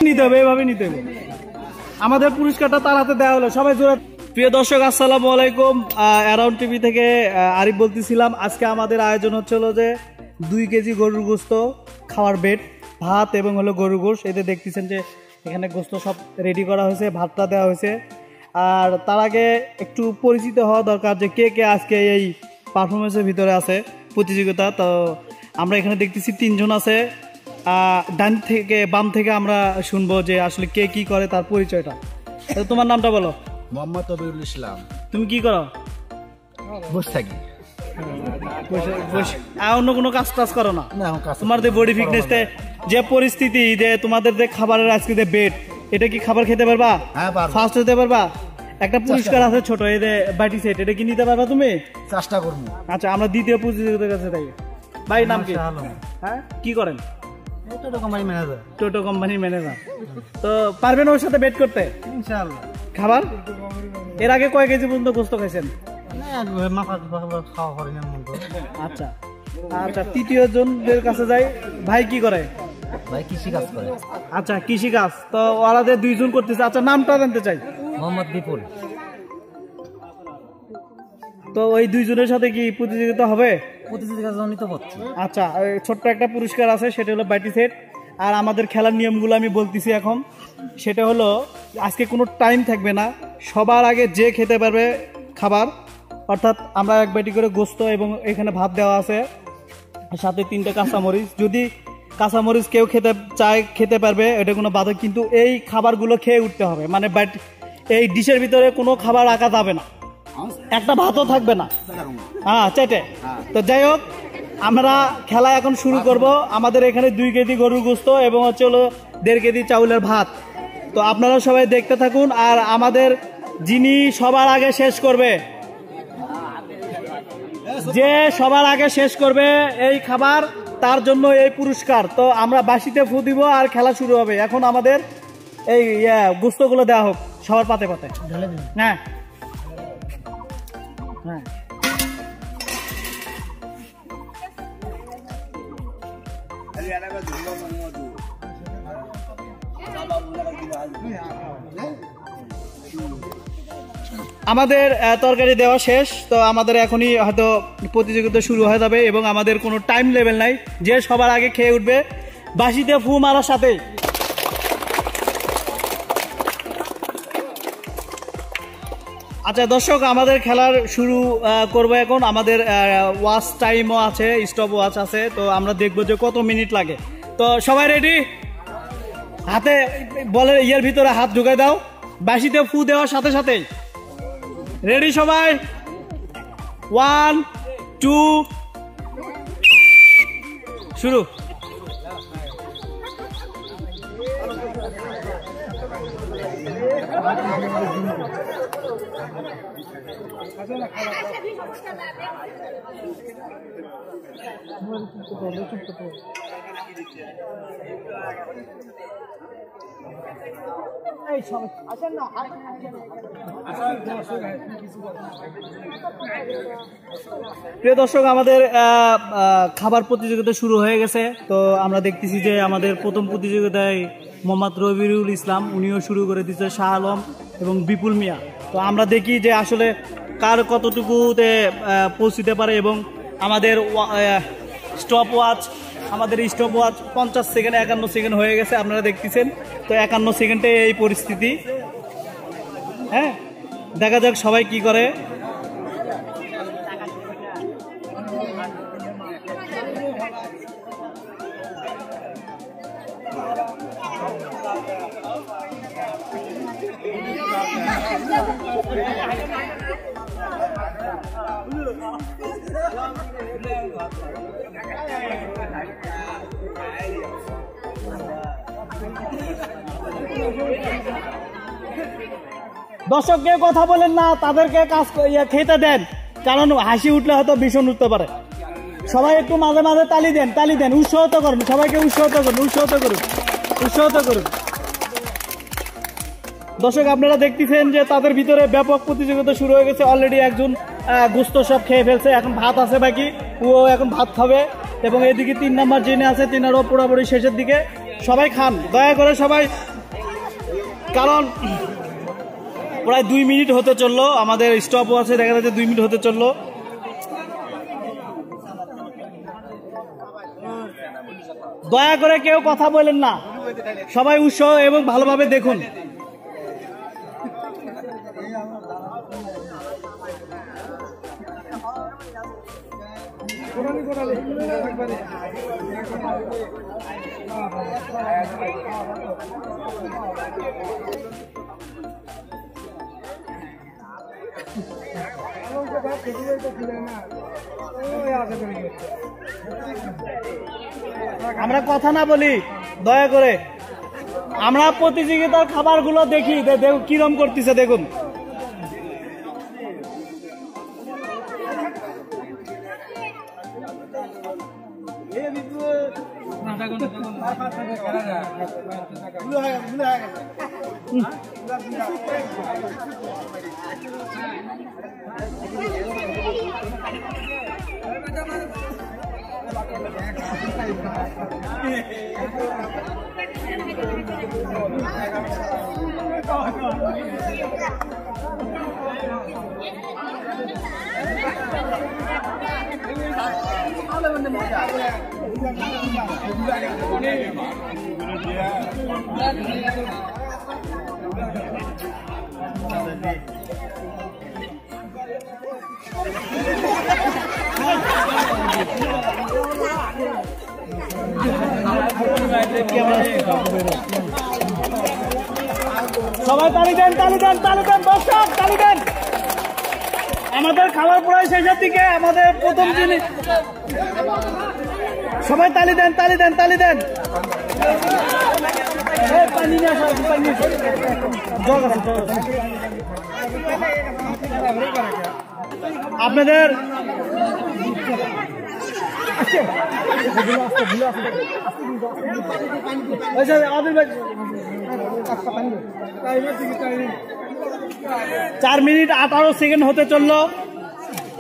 নিতে হবে, এভাবে নিতে হবে। আমাদের পুরস্কারটা তার হাতে দেওয়া হলো, সবাই জোরে। প্রিয় দর্শক, আসসালামু আলাইকুম। অ্যারাউন্ড টিভি থেকে আরিফ বলতেছিলাম। আজকে আমাদের আয়োজন হচ্ছিল যে 2 কেজি গরুর গোস্ত, খাওয়ার বেড, ভাত এবং হলো গরুর গোস্ত। এতে দেখতেছেন যে এখানে গোস্ত সব রেডি করা হয়েছে, ভাতটা দেওয়া হয়েছে। আর তার আগে একটু পরিচিত হওয়া দরকার যে কে কে আজকে এই পারফরমেন্সের ভিতরে আছে প্রতিযোগিতা। তো আমরা এখানে দেখতেছি 3 জন আছে। ডান থেকে বাম থেকে আমরা শুনবো যে আসলে কে কি করে, তার পরিচয়টা। তোমার নামটা বলো। মোহাম্মদ তবিউল ইসলাম। তুমি কি করো? বসে থাকি। অন্য কোনো কাজ টাজ করো না? তোমার যে বডি ফিটনেসটা, যে পরিস্থিতি, যে তোমাদের যে খাবারের আজকে যে বেড, এটা কি খাবার খেতে পারবা? ফার্স্ট হতে পারবা? একটা পুরস্কার আছে ছোট, এই যে বাটি সেট, এটা কি নিতে পারবা তুমি? চেষ্টা করবো। আচ্ছা, আমরা দ্বিতীয় প্রতিযোগিতার কাছে তাই। ভাই নাম কি? হ্যাঁ, কি করেন? টোটো কোম্পানি ম্যানেজার। টোটো কোম্পানি ম্যানেজার। তো পারবেন ওর সাথে বেট করতে ইনশাআল্লাহ? খাবার এর আগে কয় কেজি পর্যন্ত গোস্ত খাইছেন? আচ্ছা আচ্ছা, তৃতীয় জনদের কাছে যাই। ভাই কি করে? ভাই কৃষি কাজ করে। আচ্ছা, কৃষি কাজ। তো ওরা যে 2 জন করতেছে, আচ্ছা নামটা জানতে চাই। মোহাম্মদ বিপুল। তো ওই 2 জনের সাথে কি প্রতিযোগিতা হবে? আচ্ছা, ছোট্ট একটা পুরস্কার আছে, সেটা হলো বাটি সেট। আর আমাদের খেলার নিয়মগুলো আমি বলতেছি এখন। সেটা হলো আজকে কোনো টাইম থাকবে না, সবার আগে যে খেতে পারবে খাবার, অর্থাৎ আমরা 1 বাটি করে গোস্ত এবং এখানে ভাত দেওয়া আছে, সাথে 3টে কাঁচামরিচ। যদি কাঁচামরিচ কেউ খেতে চায় খেতে পারবে, এটা কোনো বাধা। কিন্তু এই খাবারগুলো খেয়ে উঠতে হবে, মানে এই ডিশের ভিতরে কোনো খাবার রাখা যাবে না, একটা ভাতও থাকবে না। হ্যাঁ, চেটে। তো যাই হোক, আমরা খেলা এখন শুরু করব। আমাদের এখানে 2 কেজি গরুর গোস্ত এবং হচ্ছে হলো 1.5 কেজি চাউলের ভাত। তো আপনারা সবাই দেখতে থাকুন। আর আমাদের যিনি সবার আগে শেষ করবে, যে সবার আগে শেষ করবে এই খাবার, তার জন্য এই পুরস্কার। তো আমরা বাঁশিতে ফু দিব আর খেলা শুরু হবে। এখন আমাদের এই গোস্তগুলো দেওয়া হোক সবার পাতে পাতে। হ্যাঁ হ্যাঁ, আমাদের তরকারি দেওয়া শেষ। তো আমাদের এখনই হয়তো প্রতিযোগিতা শুরু হয়ে যাবে এবং আমাদের কোনো টাইম লেভেল নাই, যে সবার আগে খেয়ে উঠবে বাঁশিতে ফু মারার সাথে। আচ্ছা দর্শক, আমাদের খেলার শুরু করব এখন। আমাদের ওয়াচ টাইমও আছে, স্টপ ওয়াচ আছে। তো আমরা দেখবো যে কত মিনিট লাগে। তো সবাই রেডি? হাতে বলের ইয়ের ভিতরে হাত ঢুকে দাও, বাঁশিতে ফু দেওয়ার সাথে সাথেই। রেডি সবাই? 1 2 শুরু। প্রিয় দর্শক, আমাদের খাবার প্রতিযোগিতা শুরু হয়ে গেছে। তো আমরা দেখতেছি যে আমাদের প্রথম প্রতিযোগিতায় মোহাম্মদ রবিউল ইসলাম, উনিও শুরু করে দিচ্ছে, শাহ আলম এবং বিপুল মিয়া। তো আমরা দেখি যে আসলে কার কতটুকুতে পৌঁছতে পারে। এবং আমাদের স্টপ ওয়াচ, আমাদের স্টপ ওয়াচ 50 সেকেন্ড 51 সেকেন্ড হয়ে গেছে, আপনারা দেখতেছেন। তো 51 সেকেন্ডে এই পরিস্থিতি। হ্যাঁ, দেখা যাক সবাই কি করে। দর্শককে কথা বলেন না, তাদেরকে কাজ খেতে দেন, কারণ হাসি উঠলে হয়তো ভীষণ উঠতে পারে। সবাই একটু মাঝে মাঝে তালি দেন, উৎসাহিত করুন, সবাইকে উৎসাহিত করুন। দর্শক আপনারা দেখতেছেন যে তাদের ভিতরে ব্যাপক প্রতিযোগিতা শুরু হয়ে গেছে। অলরেডি একজন গোস্ত সব খেয়ে ফেলছে, এখন ভাত আছে বাকি, ও এখন ভাত খাবে। এবং এদিকে 3 নাম্বার যিনি আছে তিনারও পুরোপুরি শেষের দিকে। সবাই খান দয়া করে সবাই, কারণ প্রায় 2 মিনিট হতে চললো, আমাদের স্টপও আছে, দেখা যাচ্ছে 2 মিনিট হতে চললো। দয়া করে কেউ কথা বলেন না, সবাই উৎসাহ এবং ভালোভাবে দেখুন। আমরা কথা না বলি দয়া করে, আমরা প্রতিযোগিতার খাবারগুলো দেখি, কিরম করতেছে দেখুন। সবাই তালি দেন, তালি দেন, তালি দেন, দর্শক তালি দেন। আমাদের খাবার প্রায় শেষের দিকে, আমাদের প্রথম জিনিস। সবাই তালি দেন, তালি দেন, তালি দেন। আপনাদের চার মিনিট 18 সেকেন্ড হতে চললো,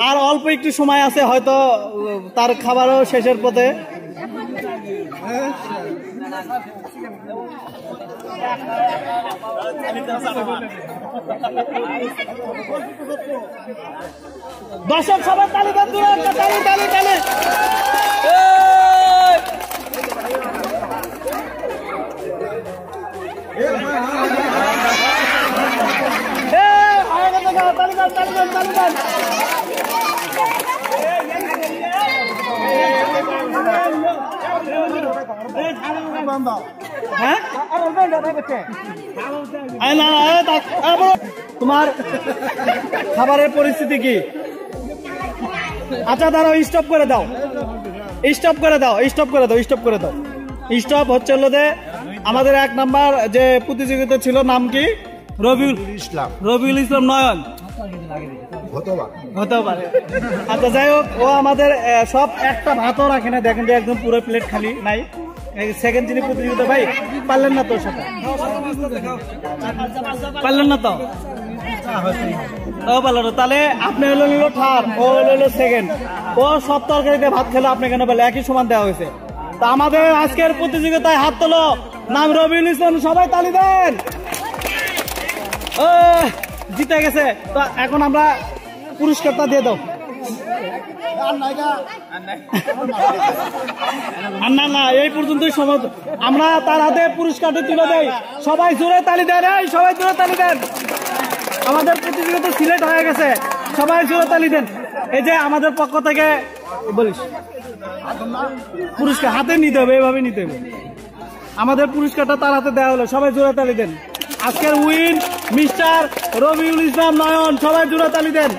আর অল্প একটু সময় আছে, হয়তো তার খাবারও শেষের পথে। দর্শক সবাই তালি দেন, তালি তালি তালি। তোমার খাবারের পরিস্থিতি কি? আচ্ছা দাঁড়াও, স্টপ করে দাও, স্টপ করে দাও, স্টপ করে দাও, স্টপ করে দাও। স্টপ হচ্ছে হলো যে আমাদের 1 নাম্বার যে প্রতিযোগিতা ছিল, নাম কি? রবিউল ইসলাম নয়ন হতে পারে। আচ্ছা যাই হোক, ও আমাদের সব একটা ভাতও রাখে না, দেখেন যে একদম পুরো প্লেট খালি নাই। সেকেন্ড যিনি প্রতিযোগিতা, ভাই পারলেন না তোর সাথে, পারলেন না তো? ও পারলেন না, তাহলে আপনি হলো নিল থার্ড, ও হলো সেকেন্ড। ও সব তরকারিতে ভাত খেলো, আপনি কেন বলে? একই সমান দেওয়া হয়েছে। তা আমাদের আজকের প্রতিযোগিতায় হাত তোলো, নাম রবিউল ইসলাম, সবাই তালি দেন। জিতে গেছে। তো এখন আমরা পুরস্কারটা দিয়ে দাও। না না, এই পর্যন্তই সময়, আমরা তার হাতে পুরস্কারটা তুলে দেই। সবাই জোরে তালি দেন, এই সবাই জোরে তালি দেন। আমাদের প্রতিযোগিতা সিলেক্ট হয়ে গেছে, সবাই জোরে তালি দেন। এই যে আমাদের পক্ষ থেকে বলিস পুরস্কার হাতে নিতে হবে, এইভাবে নিতে হবে। আমাদের পুরস্কারটা তার হাতে দেওয়া হলো, সবাই জোরে তালি দেন। আজকের উইন মিস্টার রবিউল ইসলাম নয়ন, সবাই জোরে তালি দেন।